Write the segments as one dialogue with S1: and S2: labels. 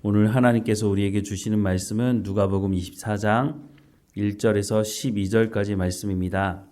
S1: 오늘 하나님께서 우리에게 주시는 말씀은 누가복음 24장 1절에서 12절까지 말씀입니다.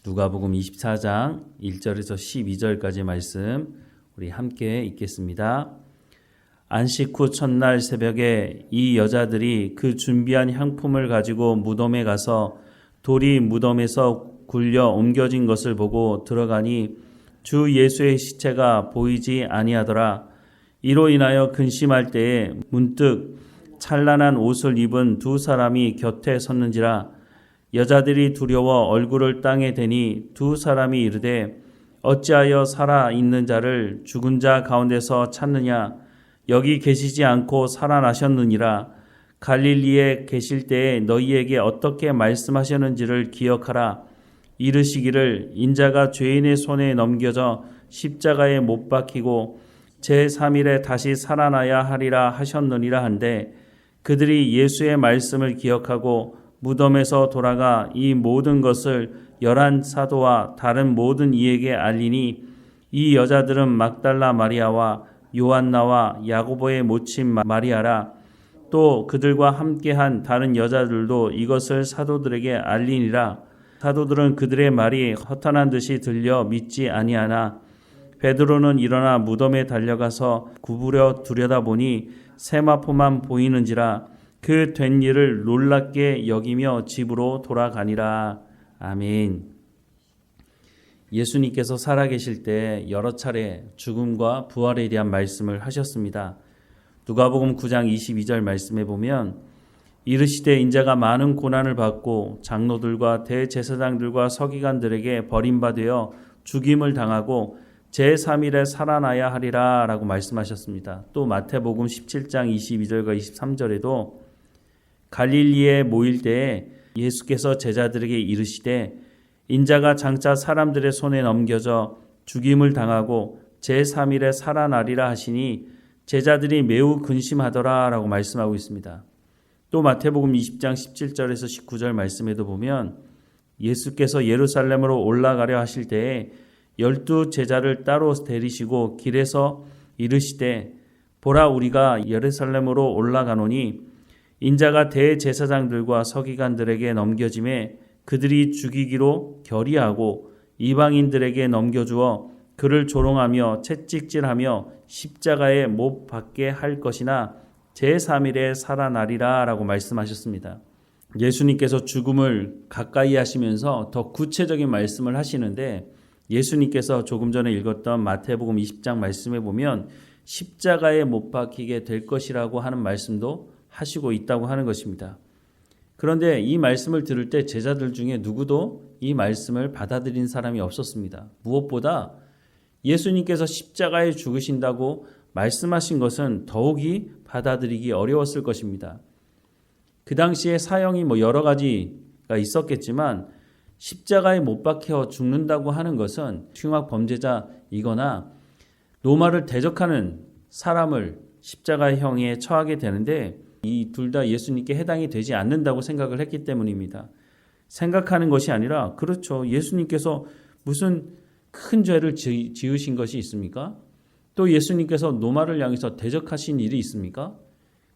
S1: 누가복음 24장 1절에서 12절까지 말씀 우리 함께 읽겠습니다. 안식 후 첫날 새벽에 이 여자들이 그 준비한 향품을 가지고 무덤에 가서 돌이 무덤에서 굴려 옮겨진 것을 보고 들어가니 주 예수의 시체가 보이지 아니하더라. 이로 인하여 근심할 때에 문득 찬란한 옷을 입은 두 사람이 곁에 섰는지라. 여자들이 두려워 얼굴을 땅에 대니 두 사람이 이르되 어찌하여 살아있는 자를 죽은 자 가운데서 찾느냐. 여기 계시지 않고 살아나셨느니라. 갈릴리에 계실 때에 너희에게 어떻게 말씀하셨는지를 기억하라. 이르시기를 인자가 죄인의 손에 넘겨져 십자가에 못 박히고 제3일에 다시 살아나야 하리라 하셨느니라 한데 그들이 예수의 말씀을 기억하고 무덤에서 돌아가 이 모든 것을 11 사도와 다른 모든 이에게 알리니 이 여자들은 막달라 마리아와 요한나와 야고보의 모친 마리아라. 또 그들과 함께한 다른 여자들도 이것을 사도들에게 알리니라. 사도들은 그들의 말이 허탄한 듯이 들려 믿지 아니하나 베드로는 일어나 무덤에 달려가서 구부려 들여다보니 세마포만 보이는지라. 그 된 일을 놀랍게 여기며 집으로 돌아가니라. 아멘. 예수님께서 살아계실 때 여러 차례 죽음과 부활에 대한 말씀을 하셨습니다. 누가복음 9장 22절 말씀에 보면 이르시되 인자가 많은 고난을 받고 장로들과 대제사장들과 서기관들에게 버림받아 죽임을 당하고 제3일에 살아나야 하리라 라고 말씀하셨습니다. 또 마태복음 17장 22절과 23절에도 갈릴리에 모일 때에 예수께서 제자들에게 이르시되 인자가 장차 사람들의 손에 넘겨져 죽임을 당하고 제3일에 살아나리라 하시니 제자들이 매우 근심하더라 라고 말씀하고 있습니다. 또 마태복음 20장 17절에서 19절 말씀에도 보면 예수께서 예루살렘으로 올라가려 하실 때에 12 제자를 따로 데리시고 길에서 이르시되 보라 우리가 예루살렘으로 올라가노니 인자가 대제사장들과 서기관들에게 넘겨짐에 그들이 죽이기로 결의하고 이방인들에게 넘겨주어 그를 조롱하며 채찍질하며 십자가에 못 박게 할 것이나 제3일에 살아나리라 라고 말씀하셨습니다. 예수님께서 죽음을 가까이 하시면서 더 구체적인 말씀을 하시는데 예수님께서 조금 전에 읽었던 마태복음 20장 말씀에 보면 십자가에 못 박히게 될 것이라고 하는 말씀도 하시고 있다고 하는 것입니다. 그런데 이 말씀을 들을 때 제자들 중에 누구도 이 말씀을 받아들인 사람이 없었습니다. 무엇보다 예수님께서 십자가에 죽으신다고 말씀하신 것은 더욱이 받아들이기 어려웠을 것입니다. 그 당시에 사형이 여러 가지가 있었겠지만 십자가에 못 박혀 죽는다고 하는 것은 흉악 범죄자이거나 로마를 대적하는 사람을 십자가형에 처하게 되는데 이 둘 다 예수님께 해당이 되지 않는다고 생각을 했기 때문입니다. 생각하는 것이 아니라 그렇죠. 예수님께서 무슨 큰 죄를 지으신 것이 있습니까? 또 예수님께서 로마를 향해서 대적하신 일이 있습니까?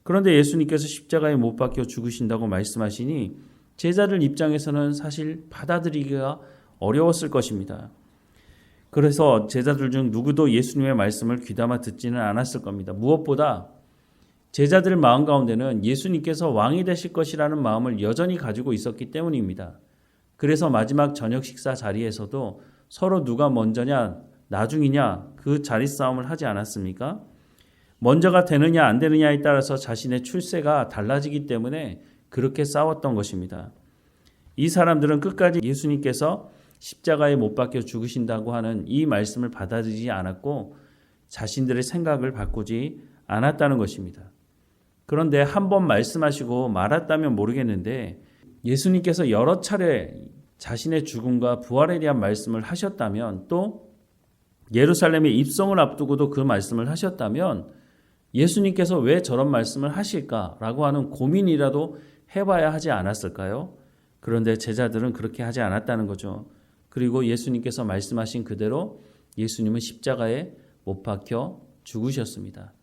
S1: 그런데 예수님께서 십자가에 못 박혀 죽으신다고 말씀하시니 제자들 입장에서는 사실 받아들이기가 어려웠을 것입니다. 그래서 제자들 중 누구도 예수님의 말씀을 귀담아 듣지는 않았을 겁니다. 무엇보다 제자들 마음 가운데는 예수님께서 왕이 되실 것이라는 마음을 여전히 가지고 있었기 때문입니다. 그래서 마지막 저녁 식사 자리에서도 서로 누가 먼저냐 나중이냐 그 자리 싸움을 하지 않았습니까? 먼저가 되느냐 안 되느냐에 따라서 자신의 출세가 달라지기 때문에 그렇게 싸웠던 것입니다. 이 사람들은 끝까지 예수님께서 십자가에 못 박혀 죽으신다고 하는 이 말씀을 받아들이지 않았고 자신들의 생각을 바꾸지 않았다는 것입니다. 그런데 한 번 말씀하시고 말았다면 모르겠는데 예수님께서 여러 차례 자신의 죽음과 부활에 대한 말씀을 하셨다면 또 예루살렘의 입성을 앞두고도 그 말씀을 하셨다면 예수님께서 왜 저런 말씀을 하실까라고 하는 고민이라도 해봐야 하지 않았을까요? 그런데 제자들은 그렇게 하지 않았다는 거죠. 그리고 예수님께서 말씀하신 그대로 예수님은 십자가에 못 박혀 죽으셨습니다.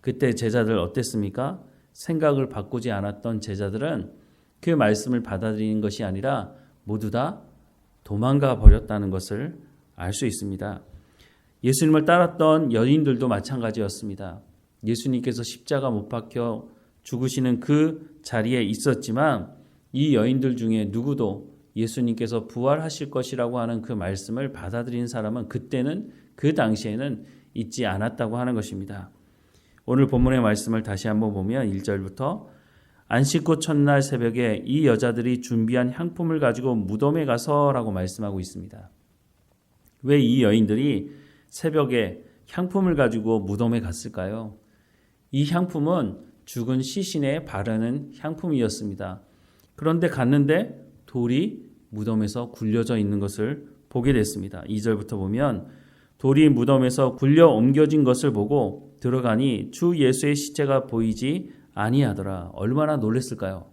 S1: 그때 제자들 어땠습니까? 생각을 바꾸지 않았던 제자들은 그 말씀을 받아들이는 것이 아니라 모두 다 도망가 버렸다는 것을 알 수 있습니다. 예수님을 따랐던 여인들도 마찬가지였습니다. 예수님께서 십자가 못 박혀 죽으시는 그 자리에 있었지만 이 여인들 중에 누구도 예수님께서 부활하실 것이라고 하는 그 말씀을 받아들인 사람은 그때는 그 당시에는 있지 않았다고 하는 것입니다. 오늘 본문의 말씀을 다시 한번 보면 1절부터 안식 후 첫날 새벽에 이 여자들이 준비한 향품을 가지고 무덤에 가서라고 말씀하고 있습니다. 왜 이 여인들이 새벽에 향품을 가지고 무덤에 갔을까요? 이 향품은 죽은 시신에 바르는 향품이었습니다. 그런데 갔는데 돌이 무덤에서 굴려져 있는 것을 보게 됐습니다. 2절부터 보면 돌이 무덤에서 굴려 옮겨진 것을 보고 들어가니 주 예수의 시체가 보이지 아니하더라. 얼마나 놀랐을까요?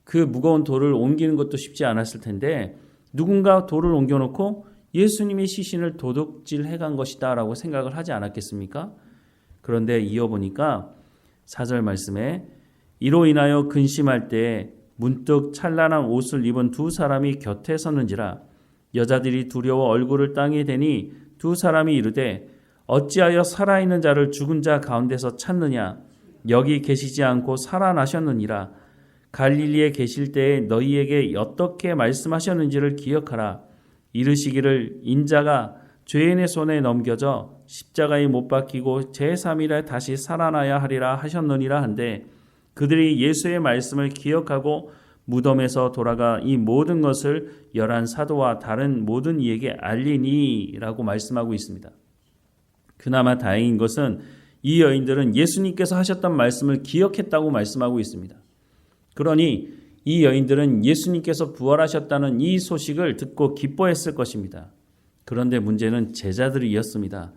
S1: 그 무거운 돌을 옮기는 것도 쉽지 않았을 텐데 누군가 돌을 옮겨놓고 예수님의 시신을 도둑질해 간 것이다 라고 생각을 하지 않았겠습니까? 그런데 이어보니까 4절 말씀에 이로 인하여 근심할 때 문득 찬란한 옷을 입은 두 사람이 곁에 섰는지라 여자들이 두려워 얼굴을 땅에 대니 두 사람이 이르되 어찌하여 살아있는 자를 죽은 자 가운데서 찾느냐 여기 계시지 않고 살아나셨느니라 갈릴리에 계실 때에 너희에게 어떻게 말씀하셨는지를 기억하라 이르시기를 인자가 죄인의 손에 넘겨져 십자가에 못 박히고 제3일에 다시 살아나야 하리라 하셨느니라 한데 그들이 예수의 말씀을 기억하고 무덤에서 돌아가 이 모든 것을 열한 사도와 다른 모든 이에게 알리니라고 말씀하고 있습니다. 그나마 다행인 것은 이 여인들은 예수님께서 하셨던 말씀을 기억했다고 말씀하고 있습니다. 그러니 이 여인들은 예수님께서 부활하셨다는 이 소식을 듣고 기뻐했을 것입니다. 그런데 문제는 제자들이었습니다.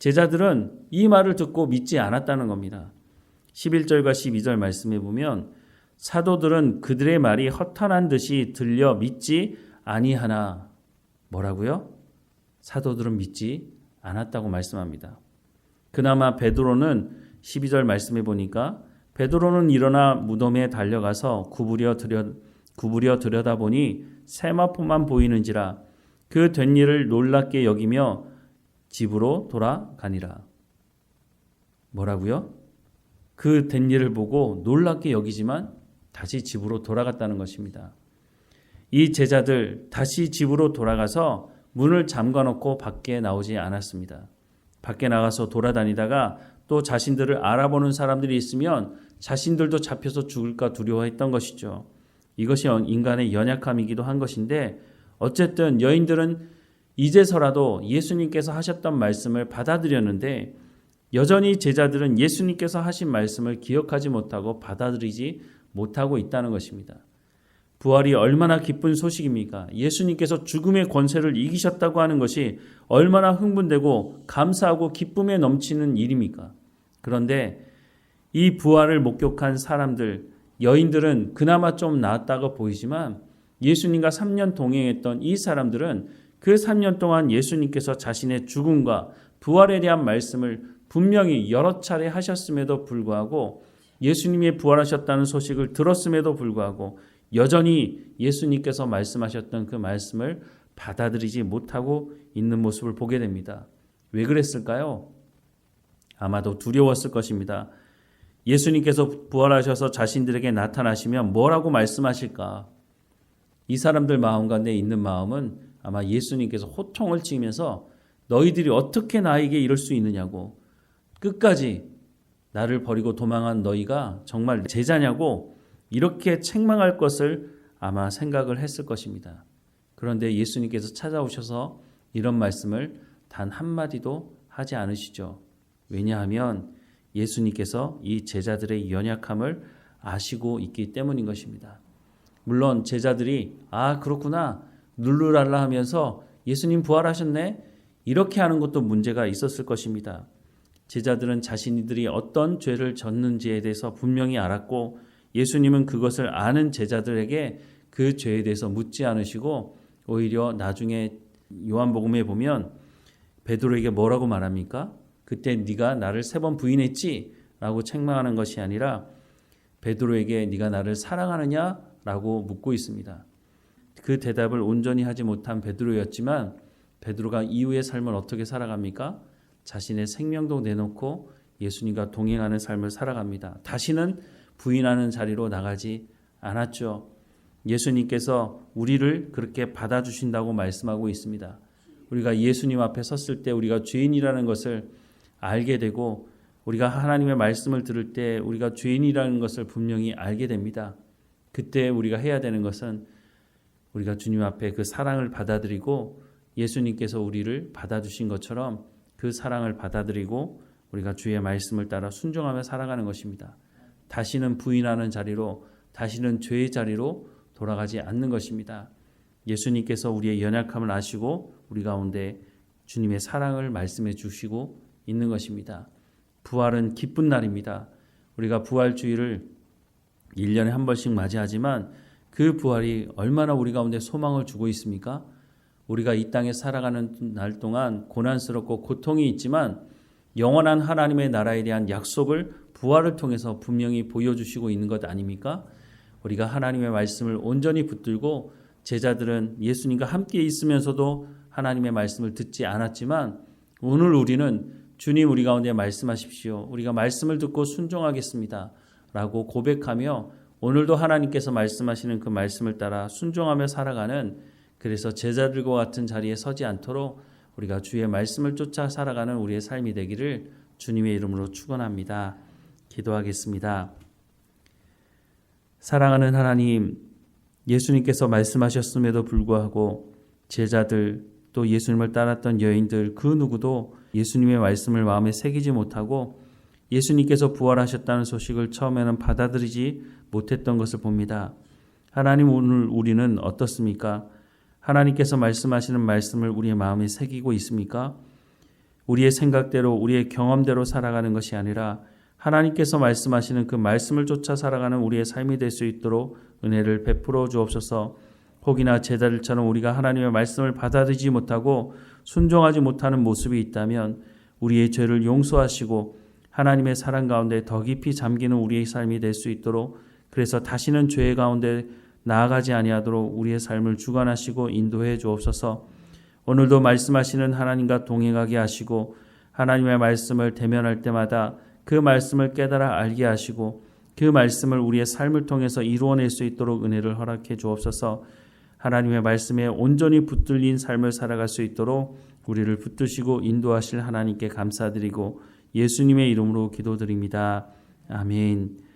S1: 제자들은 이 말을 듣고 믿지 않았다는 겁니다. 11절과 12절 말씀해 보면 사도들은 그들의 말이 허탄한 듯이 들려 믿지 아니하나 뭐라고요? 사도들은 믿지 않았다고 말씀합니다. 그나마 베드로는 12절 말씀해 보니까 베드로는 일어나 무덤에 달려가서 구부려 들여다보니 세마포만 보이는지라 그 된 일을 놀랍게 여기며 집으로 돌아가니라. 뭐라고요? 그 된 일을 보고 놀랍게 여기지만 다시 집으로 돌아갔다는 것입니다. 이 제자들 다시 집으로 돌아가서 문을 잠가놓고 밖에 나오지 않았습니다. 밖에 나가서 돌아다니다가 또 자신들을 알아보는 사람들이 있으면 자신들도 잡혀서 죽을까 두려워했던 것이죠. 이것이 인간의 연약함이기도 한 것인데 어쨌든 여인들은 이제서라도 예수님께서 하셨던 말씀을 받아들였는데 여전히 제자들은 예수님께서 하신 말씀을 기억하지 못하고 받아들이지 못하고 있다는 것입니다. 부활이 얼마나 기쁜 소식입니까? 예수님께서 죽음의 권세를 이기셨다고 하는 것이 얼마나 흥분되고 감사하고 기쁨에 넘치는 일입니까? 그런데 이 부활을 목격한 사람들, 여인들은 그나마 좀 나았다고 보이지만 예수님과 3년 동행했던 이 사람들은 그 3년 동안 예수님께서 자신의 죽음과 부활에 대한 말씀을 분명히 여러 차례 하셨음에도 불구하고 예수님이 부활하셨다는 소식을 들었음에도 불구하고 여전히 예수님께서 말씀하셨던 그 말씀을 받아들이지 못하고 있는 모습을 보게 됩니다. 왜 그랬을까요? 아마도 두려웠을 것입니다. 예수님께서 부활하셔서 자신들에게 나타나시면 뭐라고 말씀하실까? 이 사람들 마음 가운데 있는 마음은 아마 예수님께서 호통을 치면서 너희들이 어떻게 나에게 이럴 수 있느냐고 끝까지 나를 버리고 도망한 너희가 정말 제자냐고 이렇게 책망할 것을 아마 생각을 했을 것입니다. 그런데 예수님께서 찾아오셔서 이런 말씀을 단 한마디도 하지 않으시죠. 왜냐하면 예수님께서 이 제자들의 연약함을 아시고 있기 때문인 것입니다. 물론 제자들이 그렇구나 룰루랄라 하면서 예수님 부활하셨네 이렇게 하는 것도 문제가 있었을 것입니다. 제자들은 자신들이 어떤 죄를 졌는지에 대해서 분명히 알았고 예수님은 그것을 아는 제자들에게 그 죄에 대해서 묻지 않으시고 오히려 나중에 요한복음에 보면 베드로에게 뭐라고 말합니까? 그때 네가 나를 3번 부인했지? 라고 책망하는 것이 아니라 베드로에게 네가 나를 사랑하느냐? 라고 묻고 있습니다. 그 대답을 온전히 하지 못한 베드로였지만 베드로가 이후의 삶을 어떻게 살아갑니까? 자신의 생명도 내놓고 예수님과 동행하는 삶을 살아갑니다. 다시는 부인하는 자리로 나가지 않았죠. 예수님께서 우리를 그렇게 받아주신다고 말씀하고 있습니다. 우리가 예수님 앞에 섰을 때 우리가 죄인이라는 것을 알게 되고 우리가 하나님의 말씀을 들을 때 우리가 죄인이라는 것을 분명히 알게 됩니다. 그때 우리가 해야 되는 것은 우리가 주님 앞에 그 사랑을 받아들이고 예수님께서 우리를 받아주신 것처럼 그 사랑을 받아들이고 우리가 주의 말씀을 따라 순종하며 살아가는 것입니다. 다시는 부인하는 자리로, 다시는 죄의 자리로 돌아가지 않는 것입니다. 예수님께서 우리의 연약함을 아시고 우리 가운데 주님의 사랑을 말씀해 주시고 있는 것입니다. 부활은 기쁜 날입니다. 우리가 부활주일을 1년에 한 번씩 맞이하지만 그 부활이 얼마나 우리 가운데 소망을 주고 있습니까? 우리가 이 땅에 살아가는 날 동안 고난스럽고 고통이 있지만 영원한 하나님의 나라에 대한 약속을 부활을 통해서 분명히 보여주시고 있는 것 아닙니까? 우리가 하나님의 말씀을 온전히 붙들고 제자들은 예수님과 함께 있으면서도 하나님의 말씀을 듣지 않았지만 오늘 우리는 주님 우리 가운데 말씀하십시오. 우리가 말씀을 듣고 순종하겠습니다. 라고 고백하며 오늘도 하나님께서 말씀하시는 그 말씀을 따라 순종하며 살아가는 그래서 제자들과 같은 자리에 서지 않도록 우리가 주의 말씀을 쫓아 살아가는 우리의 삶이 되기를 주님의 이름으로 축원합니다. 기도하겠습니다. 사랑하는 하나님, 예수님께서 말씀하셨음에도 불구하고 제자들 또 예수님을 따랐던 여인들 그 누구도 예수님의 말씀을 마음에 새기지 못하고 예수님께서 부활하셨다는 소식을 처음에는 받아들이지 못했던 것을 봅니다. 하나님, 오늘 우리는 어떻습니까? 하나님께서 말씀하시는 말씀을 우리의 마음에 새기고 있습니까? 우리의 생각대로 우리의 경험대로 살아가는 것이 아니라 하나님께서 말씀하시는 그 말씀을 쫓아 살아가는 우리의 삶이 될 수 있도록 은혜를 베풀어 주옵소서. 혹이나 제자들처럼 우리가 하나님의 말씀을 받아들이지 못하고 순종하지 못하는 모습이 있다면 우리의 죄를 용서하시고 하나님의 사랑 가운데 더 깊이 잠기는 우리의 삶이 될 수 있도록 그래서 다시는 죄 가운데 나아가지 아니하도록 우리의 삶을 주관하시고 인도해 주옵소서. 오늘도 말씀하시는 하나님과 동행하게 하시고 하나님의 말씀을 대면할 때마다 그 말씀을 깨달아 알게 하시고 그 말씀을 우리의 삶을 통해서 이루어낼 수 있도록 은혜를 허락해 주옵소서. 하나님의 말씀에 온전히 붙들린 삶을 살아갈 수 있도록 우리를 붙드시고 인도하실 하나님께 감사드리고 예수님의 이름으로 기도드립니다. 아멘.